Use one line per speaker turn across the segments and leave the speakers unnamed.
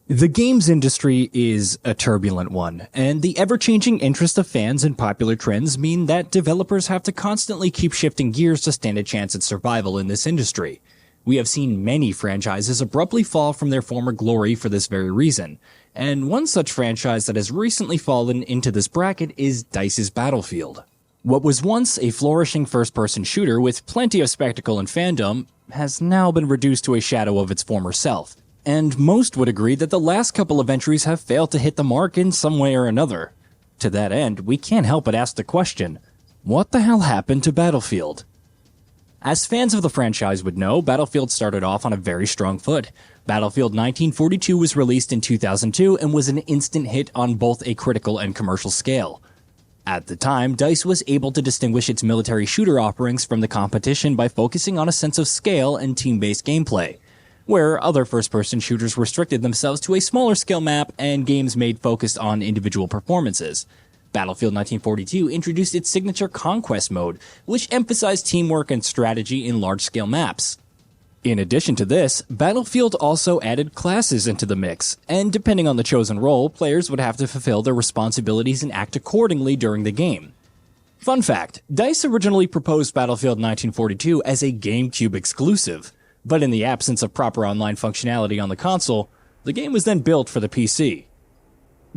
The games industry is a turbulent one, and the ever-changing interest of fans in popular trends mean that developers have to constantly keep shifting gears to stand a chance at survival in this industry. We have seen many franchises abruptly fall from their former glory for this very reason, and one such franchise that has recently fallen into this bracket is DICE's Battlefield. What was once a flourishing first-person shooter with plenty of spectacle and fandom has now been reduced to a shadow of its former self. And most would agree that the last couple of entries have failed to hit the mark in some way or another. To that end, we can't help but ask the question, what the hell happened to Battlefield? As fans of the franchise would know, Battlefield started off on a very strong foot. Battlefield 1942 was released in 2002 and was an instant hit on both a critical and commercial scale. At the time, DICE was able to distinguish its military shooter offerings from the competition by focusing on a sense of scale and team-based gameplay, where other first-person shooters restricted themselves to a smaller scale map and games made focused on individual performances. Battlefield 1942 introduced its signature Conquest mode, which emphasized teamwork and strategy in large-scale maps. In addition to this, Battlefield also added classes into the mix, and depending on the chosen role, players would have to fulfill their responsibilities and act accordingly during the game. Fun fact, DICE originally proposed Battlefield 1942 as a GameCube exclusive, but in the absence of proper online functionality on the console, the game was then built for the PC.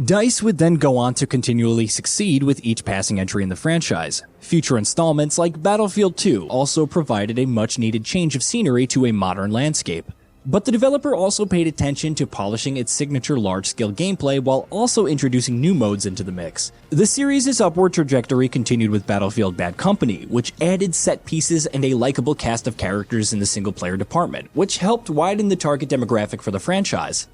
DICE would then go on to continually succeed with each passing entry in the franchise. Future installments like Battlefield 2 also provided a much-needed change of scenery to a modern landscape. But the developer also paid attention to polishing its signature large-scale gameplay while also introducing new modes into the mix. The series' upward trajectory continued with Battlefield Bad Company, which added set pieces and a likable cast of characters in the single-player department, which helped widen the target demographic for the franchise.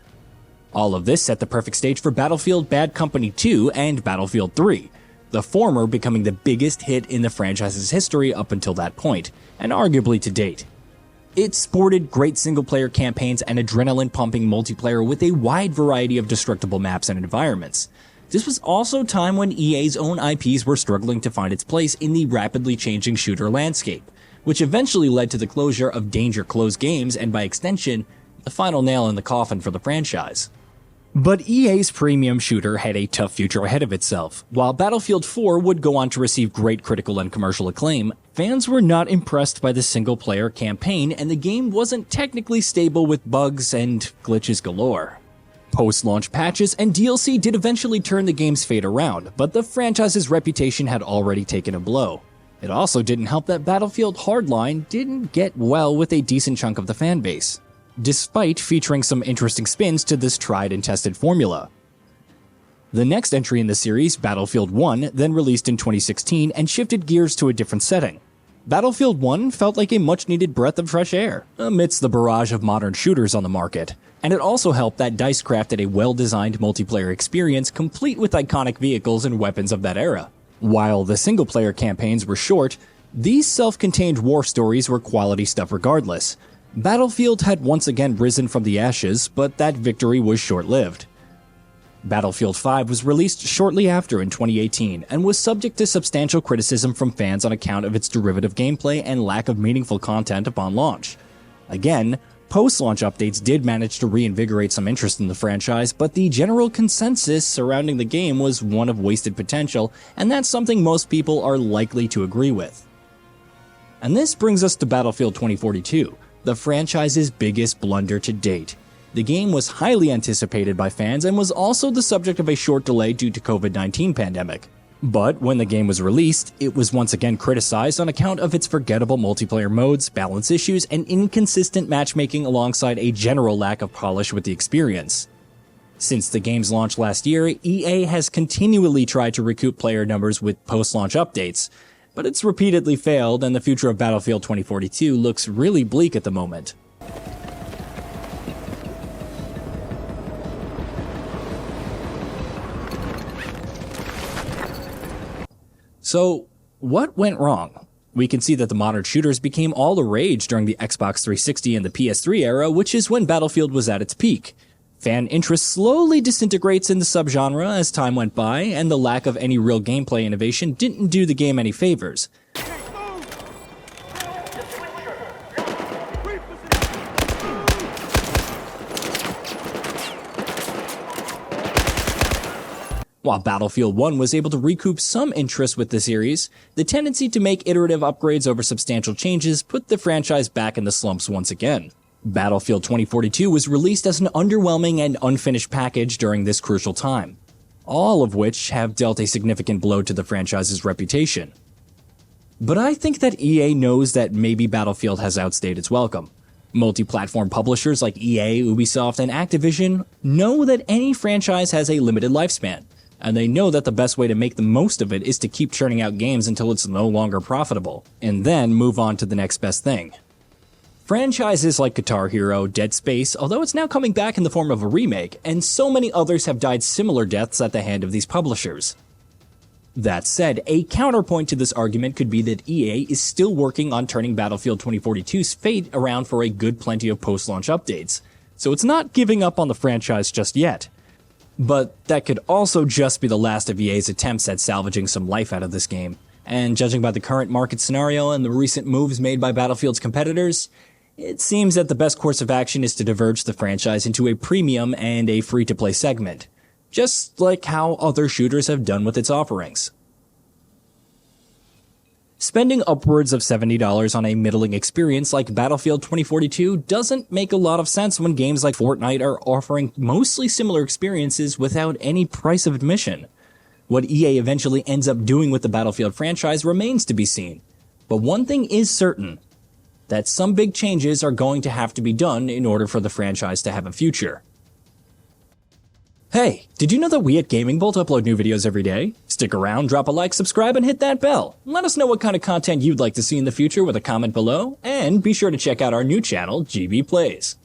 All of this set the perfect stage for Battlefield Bad Company 2 and Battlefield 3, the former becoming the biggest hit in the franchise's history up until that point, and arguably to date. It sported great single-player campaigns and adrenaline-pumping multiplayer with a wide variety of destructible maps and environments. This was also a time when EA's own IPs were struggling to find its place in the rapidly changing shooter landscape, which eventually led to the closure of Danger Close Games and, by extension, the final nail in the coffin for the franchise. But EA's premium shooter had a tough future ahead of itself. While Battlefield 4 would go on to receive great critical and commercial acclaim, fans were not impressed by the single-player campaign, and the game wasn't technically stable with bugs and glitches galore. Post-launch patches and DLC did eventually turn the game's fate around, but the franchise's reputation had already taken a blow. It also didn't help that Battlefield Hardline didn't get well with a decent chunk of the fanbase, despite featuring some interesting spins to this tried and tested formula. The next entry in the series, Battlefield 1, then released in 2016 and shifted gears to a different setting. Battlefield 1 felt like a much-needed breath of fresh air amidst the barrage of modern shooters on the market, and it also helped that DICE crafted a well-designed multiplayer experience complete with iconic vehicles and weapons of that era. While the single-player campaigns were short, these self-contained war stories were quality stuff regardless. Battlefield had once again risen from the ashes, but that victory was short-lived. Battlefield 5 was released shortly after in 2018 and was subject to substantial criticism from fans on account of its derivative gameplay and lack of meaningful content upon launch. Again, post-launch updates did manage to reinvigorate some interest in the franchise, but the general consensus surrounding the game was one of wasted potential, and that's something most people are likely to agree with. And this brings us to Battlefield 2042. The franchise's biggest blunder to date. The game was highly anticipated by fans and was also the subject of a short delay due to COVID-19 pandemic. But when the game was released, it was once again criticized on account of its forgettable multiplayer modes, balance issues, and inconsistent matchmaking alongside a general lack of polish with the experience. Since the game's launch last year, EA has continually tried to recoup player numbers with post-launch updates, but it's repeatedly failed, and the future of Battlefield 2042 looks really bleak at the moment. So, what went wrong? We can see that the modern shooters became all the rage during the Xbox 360 and the PS3 era, which is when Battlefield was at its peak. Fan interest slowly disintegrates in the subgenre as time went by, and the lack of any real gameplay innovation didn't do the game any favors. While Battlefield 1 was able to recoup some interest with the series, the tendency to make iterative upgrades over substantial changes put the franchise back in the slumps once again. Battlefield 2042 was released as an underwhelming and unfinished package during this crucial time, all of which have dealt a significant blow to the franchise's reputation. But I think that EA knows that maybe Battlefield has outstayed its welcome. Multi-platform publishers like EA, Ubisoft, and Activision know that any franchise has a limited lifespan, and they know that the best way to make the most of it is to keep churning out games until it's no longer profitable, and then move on to the next best thing. Franchises like Guitar Hero, Dead Space, although it's now coming back in the form of a remake, and so many others have died similar deaths at the hand of these publishers. That said, a counterpoint to this argument could be that EA is still working on turning Battlefield 2042's fate around for a good plenty of post-launch updates, so it's not giving up on the franchise just yet. But that could also just be the last of EA's attempts at salvaging some life out of this game, and judging by the current market scenario and the recent moves made by Battlefield's competitors, it seems that the best course of action is to diverge the franchise into a premium and a free-to-play segment, just like how other shooters have done with its offerings. Spending upwards of $70 on a middling experience like Battlefield 2042 doesn't make a lot of sense when games like Fortnite are offering mostly similar experiences without any price of admission. What EA eventually ends up doing with the Battlefield franchise remains to be seen, but one thing is certain, that some big changes are going to have to be done in order for the franchise to have a future. Hey, did you know that we at Gaming Bolt upload new videos every day? Stick around, drop a like, subscribe, and hit that bell. Let us know what kind of content you'd like to see in the future with a comment below, and be sure to check out our new channel, GB Plays.